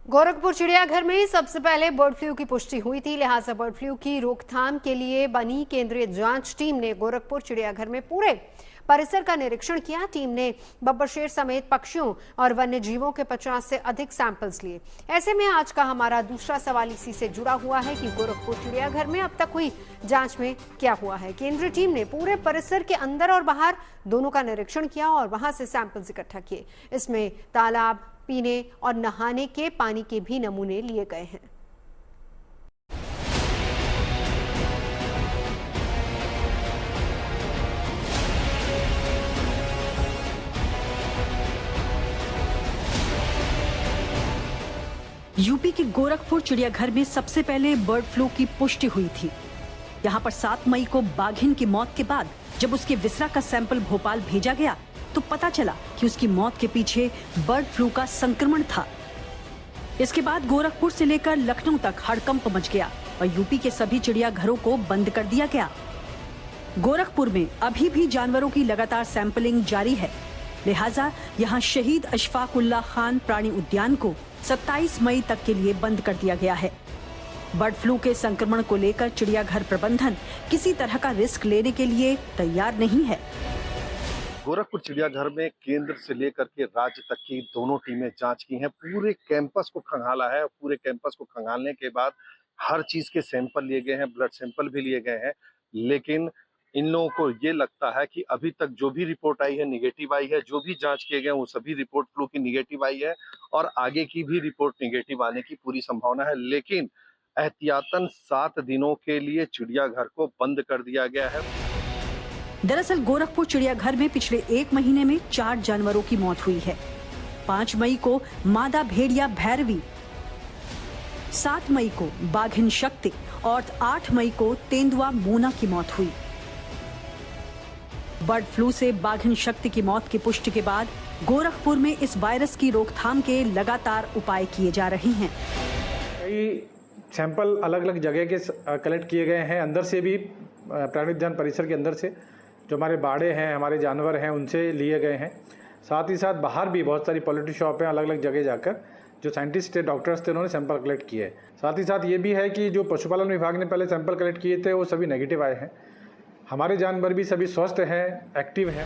गोरखपुर चिड़ियाघर में सबसे पहले बर्ड फ्लू की पुष्टि हुई थी। लिहाजा बर्ड फ्लू की रोकथाम के लिए बनी केंद्रीय जांच टीम ने गोरखपुर चिड़ियाघर में पूरे परिसर का निरीक्षण किया। टीम ने बब्बर शेर समेत पक्षियों और वन्य जीवों के 50 से अधिक सैंपल्स लिए। ऐसे में आज का हमारा दूसरा सवाल इसी से जुड़ा हुआ है कि गोरखपुर चिड़ियाघर में अब तक हुई जांच में क्या हुआ है। केंद्रीय टीम ने पूरे परिसर के अंदर और बाहर दोनों का निरीक्षण किया और वहां से सैंपल्स इकट्ठा किए। इसमें तालाब, पीने और नहाने के पानी के भी नमूने लिए गए हैं। यूपी के गोरखपुर चिड़ियाघर में सबसे पहले बर्ड फ्लू की पुष्टि हुई थी। यहां पर 7 मई को बाघिन की मौत के बाद जब उसके विसरा का सैंपल भोपाल भेजा गया तो पता चला कि उसकी मौत के पीछे बर्ड फ्लू का संक्रमण था। इसके बाद गोरखपुर से लेकर लखनऊ तक हड़कंप मच गया और यूपी के सभी चिड़ियाघरों को बंद कर दिया गया। गोरखपुर में अभी भी जानवरों की लगातार सैंपलिंग जारी है। लिहाजा यहां शहीद अशफाक उल्लाह खान प्राणी उद्यान को 27 मई तक के लिए बंद कर दिया गया है। बर्ड फ्लू के संक्रमण को लेकर चिड़ियाघर प्रबंधन किसी तरह का रिस्क लेने के लिए तैयार नहीं है। गोरखपुर चिड़ियाघर में केंद्र से लेकर के राज्य तक की दोनों टीमें जांच की हैं। पूरे कैंपस को खंगाला है। पूरे कैंपस को खंगालने के बाद हर चीज के सैंपल लिए गए हैं, ब्लड सैंपल भी लिए गए हैं। लेकिन इन लोगों को ये लगता है कि अभी तक जो भी रिपोर्ट आई है निगेटिव आई है। जो भी जांच किए गए वो सभी रिपोर्ट फ्लू की निगेटिव आई है और आगे की भी रिपोर्ट निगेटिव आने की पूरी संभावना है। लेकिन एहतियातन 7 दिनों के लिए चिड़ियाघर को बंद कर दिया गया है। दरअसल गोरखपुर चिड़ियाघर में पिछले 1 महीने में 4 जानवरों की मौत हुई है। 5 मई को मादा भेड़िया भैरवी, 7 मई को बाघिन शक्ति और 8 मई को तेंदुआ मोना की मौत हुई। बर्ड फ्लू से बाघिन शक्ति की मौत की पुष्टि के बाद गोरखपुर में इस वायरस की रोकथाम के लगातार उपाय किए जा रहे हैं। कई सैंपल अलग अलग जगह के कलेक्ट किए गए हैं। अंदर से भी प्राणी उद्यान परिसर के अंदर से जो हमारे बाड़े हैं, हमारे जानवर हैं, उनसे लिए गए हैं। साथ ही साथ बाहर भी बहुत सारी पोल्ट्री शॉप हैं। अलग अलग जगह जाकर जो साइंटिस्ट थे, डॉक्टर्स थे, उन्होंने सैंपल कलेक्ट किए। साथ ही साथ ये भी है कि जो पशुपालन विभाग ने पहले सैंपल कलेक्ट किए थे वो सभी नेगेटिव आए हैं। हमारे जानवर भी सभी स्वस्थ हैं, एक्टिव हैं।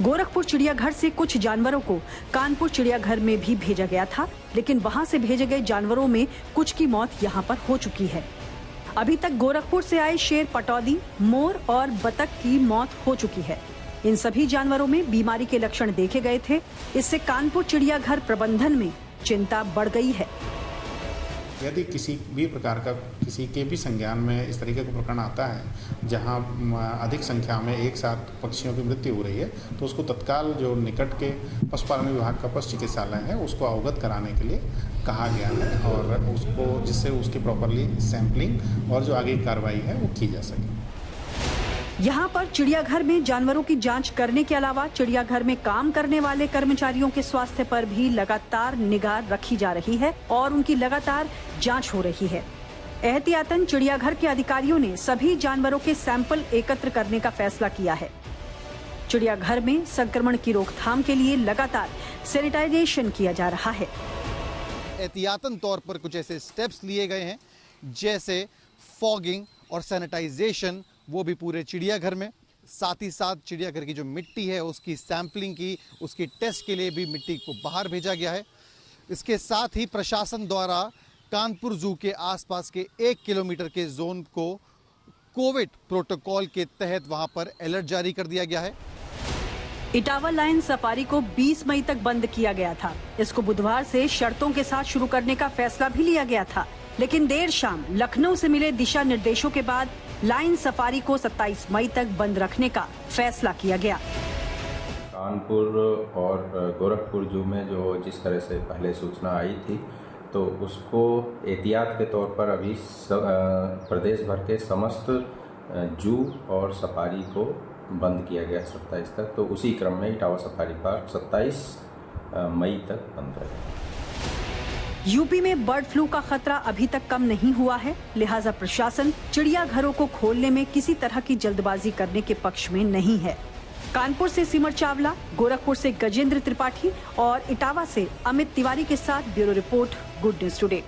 गोरखपुर चिड़ियाघर से कुछ जानवरों को कानपुर चिड़ियाघर में भी भेजा गया था, लेकिन वहां से भेजे गए जानवरों में कुछ की मौत यहां पर हो चुकी है। अभी तक गोरखपुर से आए शेर, पटौदी, मोर और बतख की मौत हो चुकी है। इन सभी जानवरों में बीमारी के लक्षण देखे गए थे। इससे कानपुर चिड़ियाघर प्रबंधन में चिंता बढ़ गई है। यदि किसी भी प्रकार का किसी के भी संज्ञान में इस तरीके का प्रकरण आता है जहां अधिक संख्या में एक साथ पक्षियों की मृत्यु हो रही है तो उसको तत्काल जो निकट के पशुपालन विभाग का पशु चिकित्सालय है उसको अवगत कराने के लिए कहा गया है और उसको जिससे उसकी प्रॉपरली सैंपलिंग और जो आगे की कार्रवाई है वो की जा सके। यहाँ पर चिड़ियाघर में जानवरों की जांच करने के अलावा चिड़ियाघर में काम करने वाले कर्मचारियों के स्वास्थ्य पर भी लगातार निगाह रखी जा रही है और उनकी लगातार जांच हो रही है। एहतियातन चिड़ियाघर के अधिकारियों ने सभी जानवरों के सैंपल एकत्र करने का फैसला किया है। चिड़ियाघर में संक्रमण की रोकथाम के लिए लगातार सैनिटाइजेशन किया जा रहा है। एहतियातन तौर पर कुछ ऐसे स्टेप्स लिए गए हैं जैसे फॉगिंग और सैनिटाइजेशन, वो भी पूरे चिड़ियाघर में। साथ ही साथ चिड़ियाघर की जो मिट्टी है उसकी सैंपलिंग की, उसकी टेस्ट के लिए भी मिट्टी को बाहर भेजा गया है। इसके साथ ही प्रशासन द्वारा कानपुर जू के आसपास के 1 किलोमीटर के जोन को कोविड प्रोटोकॉल के तहत वहां पर अलर्ट जारी कर दिया गया है। इटावा लायन सफारी को 20 मई तक बंद किया गया था। इसको बुधवार से शर्तों के साथ शुरू करने का फैसला भी लिया गया था, लेकिन देर शाम लखनऊ से मिले दिशा निर्देशों के बाद लायन सफारी को 27 मई तक बंद रखने का फैसला किया गया। कानपुर और गोरखपुर जू में जो जिस तरह से पहले सूचना आई थी तो उसको एहतियात के तौर पर अभी प्रदेश भर के समस्त जू और सफारी को बंद किया गया 27 तक। तो उसी क्रम में इटावा सफारी पार्क 27 मई तक बंद रहेगा। यूपी में बर्ड फ्लू का खतरा अभी तक कम नहीं हुआ है, लिहाजा प्रशासन चिड़ियाघरों को खोलने में किसी तरह की जल्दबाजी करने के पक्ष में नहीं है। कानपुर से सिमर चावला, गोरखपुर से गजेंद्र त्रिपाठी और इटावा से अमित तिवारी के साथ bureau report, good news today.